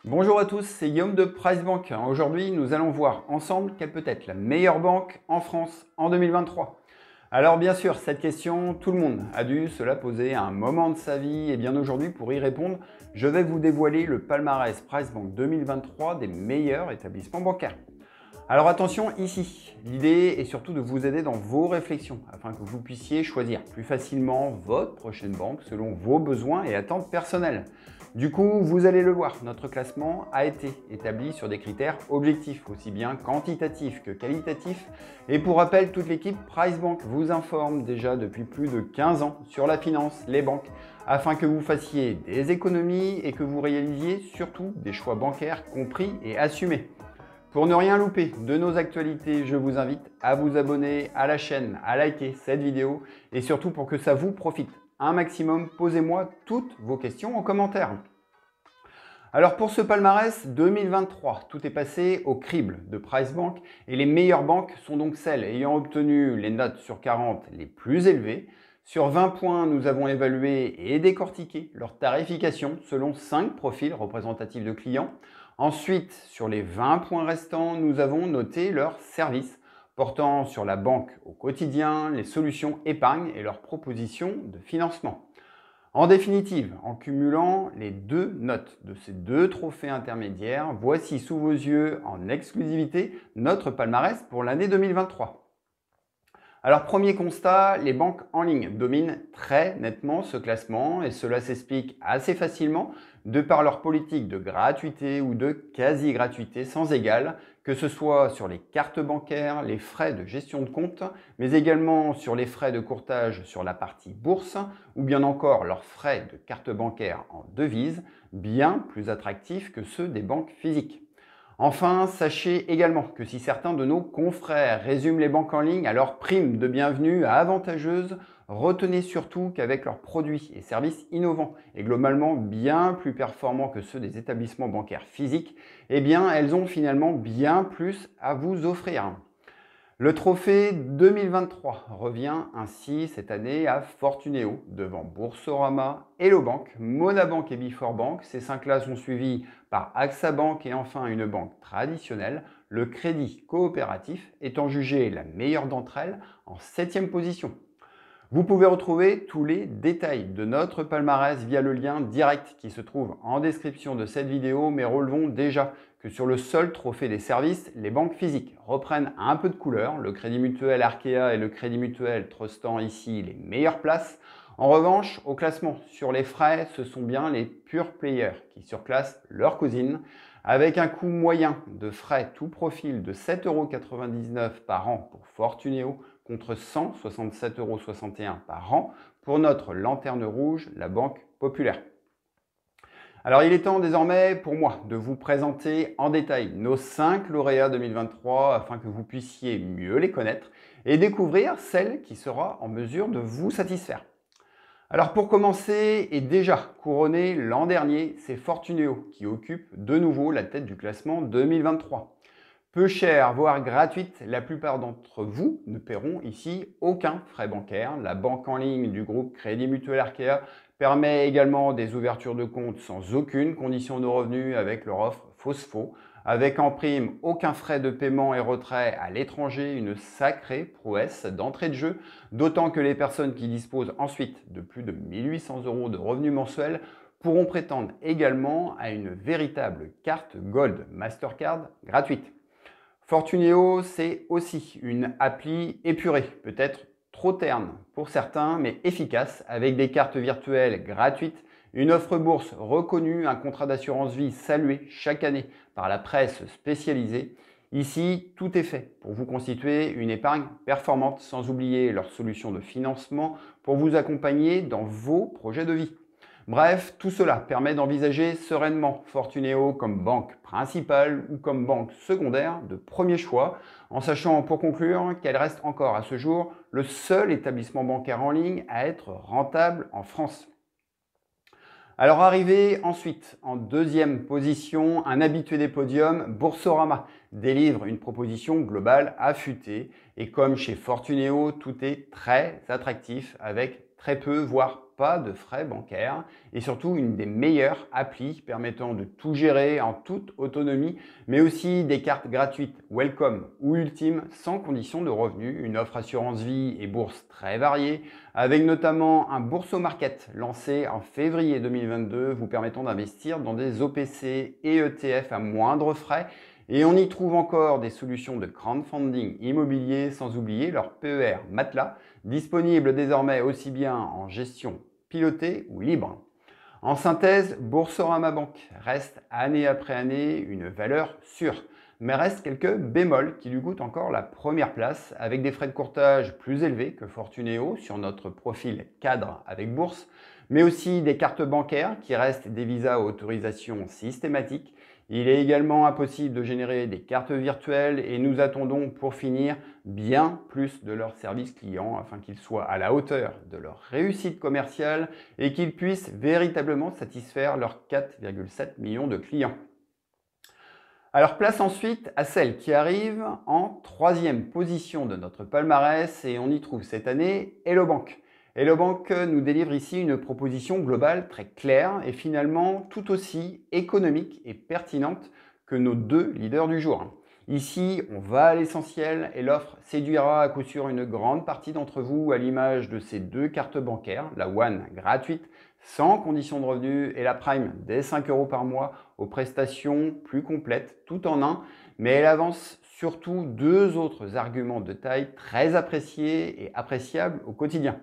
Bonjour à tous, c'est Guillaume de Price Bank. Aujourd'hui, nous allons voir ensemble quelle peut être la meilleure banque en France en 2023. Alors bien sûr, cette question, tout le monde a dû se la poser à un moment de sa vie et bien aujourd'hui, pour y répondre, je vais vous dévoiler le palmarès Price Bank 2023 des meilleurs établissements bancaires. Alors attention ici, l'idée est surtout de vous aider dans vos réflexions afin que vous puissiez choisir plus facilement votre prochaine banque selon vos besoins et attentes personnelles. Du coup, vous allez le voir, notre classement a été établi sur des critères objectifs, aussi bien quantitatifs que qualitatifs. Et pour rappel, toute l'équipe Price Bank vous informe déjà depuis plus de 15 ans sur la finance, les banques, afin que vous fassiez des économies et que vous réalisiez surtout des choix bancaires compris et assumés. Pour ne rien louper de nos actualités, je vous invite à vous abonner à la chaîne, à liker cette vidéo et surtout pour que ça vous profite un maximum, posez-moi toutes vos questions en commentaire. Alors pour ce palmarès 2023, tout est passé au crible de Price Bank et les meilleures banques sont donc celles ayant obtenu les notes sur 40 les plus élevées. Sur 20 points, nous avons évalué et décortiqué leur tarification selon 5 profils représentatifs de clients. Ensuite, sur les 20 points restants, nous avons noté leurs services portant sur la banque au quotidien, les solutions épargne et leurs propositions de financement. En définitive, en cumulant les deux notes de ces deux trophées intermédiaires, voici sous vos yeux en exclusivité notre palmarès pour l'année 2023. Alors premier constat, les banques en ligne dominent très nettement ce classement et cela s'explique assez facilement de par leur politique de gratuité ou de quasi-gratuité sans égale, que ce soit sur les cartes bancaires, les frais de gestion de compte, mais également sur les frais de courtage sur la partie bourse ou bien encore leurs frais de carte bancaire en devise, bien plus attractifs que ceux des banques physiques. Enfin, sachez également que si certains de nos confrères résument les banques en ligne à leur prime de bienvenue avantageuse, retenez surtout qu'avec leurs produits et services innovants et globalement bien plus performants que ceux des établissements bancaires physiques, eh bien elles ont finalement bien plus à vous offrir. Le trophée 2023 revient ainsi cette année à Fortuneo, devant Boursorama, Hello Bank, Monabank et Before Ces 5-là sont suivis par AXA Bank et enfin une banque traditionnelle, le Crédit Coopératif étant jugé la meilleure d'entre elles en 7e position. Vous pouvez retrouver tous les détails de notre palmarès via le lien direct qui se trouve en description de cette vidéo, mais relevons déjà que sur le seul trophée des services, les banques physiques reprennent un peu de couleur, le Crédit Mutuel Arkea et le Crédit Mutuel trustant ici les meilleures places. En revanche, au classement sur les frais, ce sont bien les pure players qui surclassent leur cousine, avec un coût moyen de frais tout profil de 7,99 € par an pour Fortuneo contre 167,61 € par an pour notre lanterne rouge, la Banque Populaire. Alors il est temps désormais pour moi de vous présenter en détail nos 5 lauréats 2023 afin que vous puissiez mieux les connaître et découvrir celle qui sera en mesure de vous satisfaire. Alors pour commencer, et déjà couronné l'an dernier, c'est Fortuneo qui occupe de nouveau la tête du classement 2023. Peu chère, voire gratuite, la plupart d'entre vous ne paieront ici aucun frais bancaire. La banque en ligne du groupe Crédit Mutuel Arkea permet également des ouvertures de compte sans aucune condition de revenu avec leur offre Fosfo, avec en prime aucun frais de paiement et retrait à l'étranger, une sacrée prouesse d'entrée de jeu, d'autant que les personnes qui disposent ensuite de plus de 1 800 € de revenus mensuels pourront prétendre également à une véritable carte Gold Mastercard gratuite. Fortuneo, c'est aussi une appli épurée, peut-être trop terne pour certains, mais efficace, avec des cartes virtuelles gratuites, une offre bourse reconnue, un contrat d'assurance vie salué chaque année par la presse spécialisée. Ici, tout est fait pour vous constituer une épargne performante, sans oublier leurs solutions de financement pour vous accompagner dans vos projets de vie. Bref, tout cela permet d'envisager sereinement Fortuneo comme banque principale ou comme banque secondaire de premier choix, en sachant pour conclure qu'elle reste encore à ce jour le seul établissement bancaire en ligne à être rentable en France. Alors arrivé ensuite en deuxième position, un habitué des podiums, Boursorama, délivre une proposition globale affûtée et comme chez Fortuneo, tout est très attractif avec très peu voire pas de frais bancaires et surtout une des meilleures applis permettant de tout gérer en toute autonomie, mais aussi des cartes gratuites Welcome ou Ultime sans condition de revenu, une offre assurance vie et bourse très variée, avec notamment un Bourso Market lancé en février 2022 vous permettant d'investir dans des OPC et ETF à moindre frais. Et on y trouve encore des solutions de crowdfunding immobilier, sans oublier leur PER Matelas, disponible désormais aussi bien en gestion pilotée ou libre. En synthèse, Boursorama Bank reste année après année une valeur sûre, mais reste quelques bémols qui lui coûtent encore la première place, avec des frais de courtage plus élevés que Fortunéo sur notre profil cadre avec bourse, mais aussi des cartes bancaires qui restent des visas à autorisation systématique. Il est également impossible de générer des cartes virtuelles et nous attendons pour finir bien plus de leur service client afin qu'ils soient à la hauteur de leur réussite commerciale et qu'ils puissent véritablement satisfaire leurs 4,7 millions de clients. Alors place ensuite à celle qui arrive en troisième position de notre palmarès et on y trouve cette année Hello Bank. Hello Bank nous délivre ici une proposition globale très claire et finalement tout aussi économique et pertinente que nos deux leaders du jour. Ici, on va à l'essentiel et l'offre séduira à coup sûr une grande partie d'entre vous à l'image de ces deux cartes bancaires, la One gratuite sans condition de revenu et la Prime dès 5 € par mois aux prestations plus complètes tout en un, mais elle avance surtout deux autres arguments de taille très appréciés et appréciables au quotidien.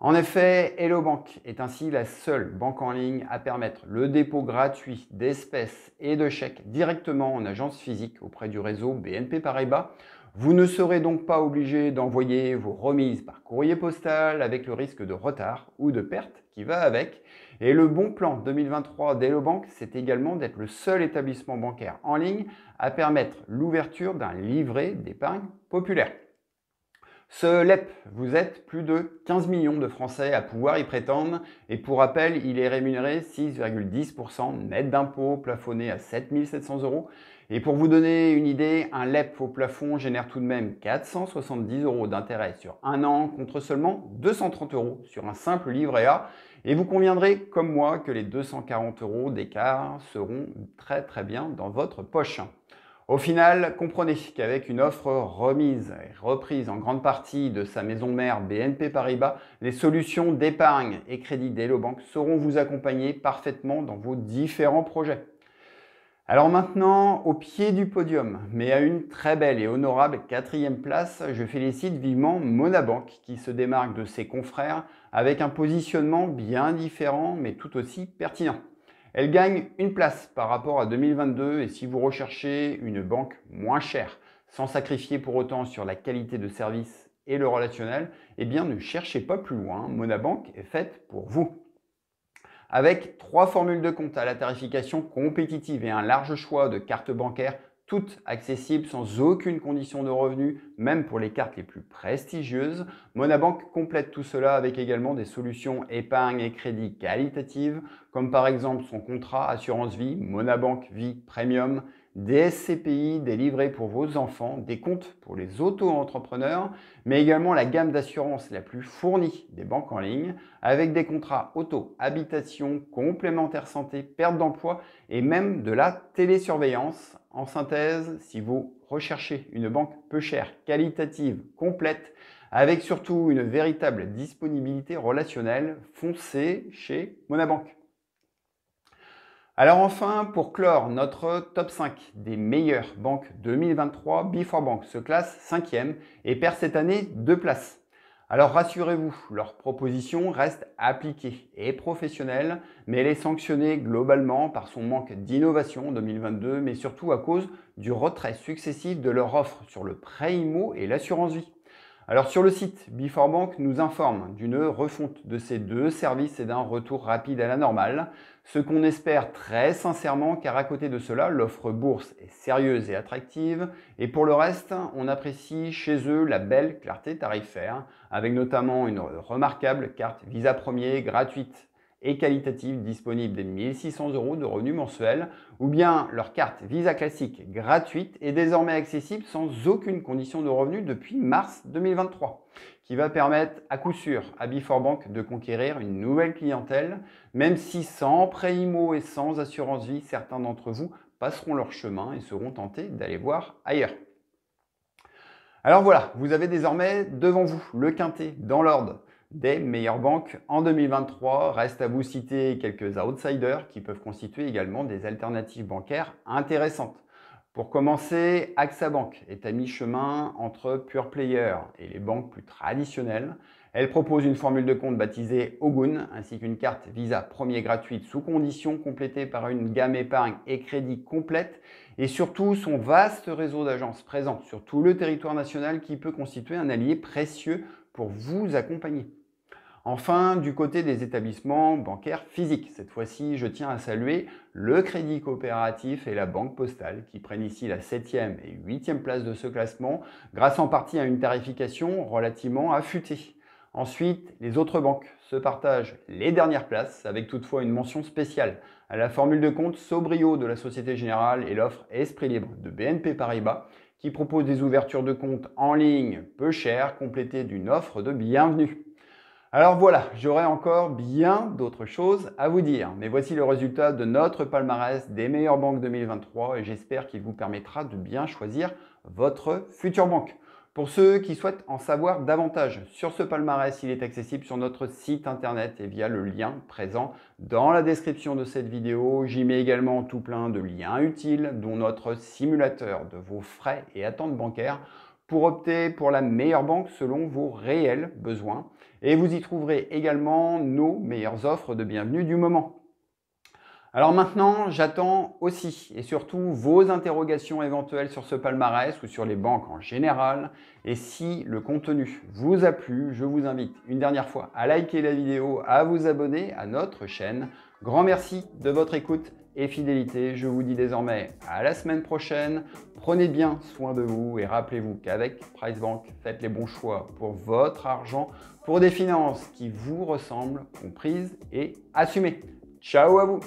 En effet, Hello Bank est ainsi la seule banque en ligne à permettre le dépôt gratuit d'espèces et de chèques directement en agence physique auprès du réseau BNP Paribas. Vous ne serez donc pas obligé d'envoyer vos remises par courrier postal avec le risque de retard ou de perte qui va avec. Et le bon plan 2023 d'Hello Bank, c'est également d'être le seul établissement bancaire en ligne à permettre l'ouverture d'un livret d'épargne populaire. Ce LEP, vous êtes plus de 15 millions de Français à pouvoir y prétendre et pour rappel, il est rémunéré 6,10% net d'impôts plafonné à 7 700 €. Et pour vous donner une idée, un LEP au plafond génère tout de même 470 € d'intérêt sur un an contre seulement 230 € sur un simple livret A. Et vous conviendrez comme moi que les 240 € d'écart seront très bien dans votre poche. Au final, comprenez qu'avec une offre remise et reprise en grande partie de sa maison mère BNP Paribas, les solutions d'épargne et crédit d'Hello Bank sauront vous accompagner parfaitement dans vos différents projets. Alors maintenant, au pied du podium, mais à une très belle et honorable 4e place, je félicite vivement Monabank qui se démarque de ses confrères avec un positionnement bien différent mais tout aussi pertinent. Elle gagne une place par rapport à 2022 et si vous recherchez une banque moins chère, sans sacrifier pour autant sur la qualité de service et le relationnel, eh bien ne cherchez pas plus loin, Monabank est faite pour vous. Avec 3 formules de compte à la tarification compétitive et un large choix de cartes bancaires, toutes accessibles sans aucune condition de revenu, même pour les cartes les plus prestigieuses, Monabank complète tout cela avec également des solutions épargne et crédit qualitatives, comme par exemple son contrat assurance vie Monabank Vie Premium, des SCPI, des livrets pour vos enfants, des comptes pour les auto-entrepreneurs, mais également la gamme d'assurance la plus fournie des banques en ligne, avec des contrats auto, habitation, complémentaire santé, perte d'emploi et même de la télésurveillance. En synthèse, si vous recherchez une banque peu chère, qualitative, complète, avec surtout une véritable disponibilité relationnelle, foncez chez Monabank. Alors enfin, pour clore notre top 5 des meilleures banques 2023, Before se classe 5e et perd cette année 2 places. Alors rassurez-vous, leur proposition reste appliquée et professionnelle, mais elle est sanctionnée globalement par son manque d'innovation en 2022, mais surtout à cause du retrait successif de leur offre sur le prêt IMO et l'assurance vie. Alors sur le site, Before nous informe d'une refonte de ces deux services et d'un retour rapide à la normale, ce qu'on espère très sincèrement car à côté de cela, l'offre bourse est sérieuse et attractive et pour le reste, on apprécie chez eux la belle clarté tarifaire avec notamment une remarquable carte Visa Premier gratuite et qualitative disponible dès 1 600 € de revenus mensuels, ou bien leur carte Visa classique gratuite est désormais accessible sans aucune condition de revenu depuis mars 2023, qui va permettre à coup sûr à Before-Bank de conquérir une nouvelle clientèle, même si sans prêt IMO et sans assurance vie, certains d'entre vous passeront leur chemin et seront tentés d'aller voir ailleurs. Alors voilà, vous avez désormais devant vous le quintet dans l'ordre des meilleures banques en 2023. Reste à vous citer quelques outsiders qui peuvent constituer également des alternatives bancaires intéressantes. Pour commencer, AXA Bank est à mi-chemin entre Pure Player et les banques plus traditionnelles. Elle propose une formule de compte baptisée Ogun ainsi qu'une carte Visa premier gratuite sous condition complétée par une gamme épargne et crédit complète et surtout son vaste réseau d'agences présentes sur tout le territoire national qui peut constituer un allié précieux pour vous accompagner. Enfin, du côté des établissements bancaires physiques, cette fois-ci, je tiens à saluer le Crédit Coopératif et la Banque Postale qui prennent ici la 7e et 8e place de ce classement grâce en partie à une tarification relativement affûtée. Ensuite, les autres banques se partagent les dernières places avec toutefois une mention spéciale à la formule de compte Sobrio de la Société Générale et l'offre Esprit Libre de BNP Paribas qui propose des ouvertures de compte en ligne peu chères complétées d'une offre de bienvenue. Alors voilà, j'aurais encore bien d'autres choses à vous dire, mais voici le résultat de notre palmarès des meilleures banques 2023 et j'espère qu'il vous permettra de bien choisir votre future banque. Pour ceux qui souhaitent en savoir davantage sur ce palmarès, il est accessible sur notre site internet et via le lien présent dans la description de cette vidéo. J'y mets également tout plein de liens utiles, dont notre simulateur de vos frais et attentes bancaires pour opter pour la meilleure banque selon vos réels besoins. Et vous y trouverez également nos meilleures offres de bienvenue du moment. Alors maintenant, j'attends aussi et surtout vos interrogations éventuelles sur ce palmarès ou sur les banques en général. Et si le contenu vous a plu, je vous invite une dernière fois à liker la vidéo, à vous abonner à notre chaîne. Grand merci de votre écoute et fidélité. Je vous dis désormais à la semaine prochaine. Prenez bien soin de vous et rappelez-vous qu'avec PriceBank, faites les bons choix pour votre argent, pour des finances qui vous ressemblent, comprises et assumées. Ciao à vous!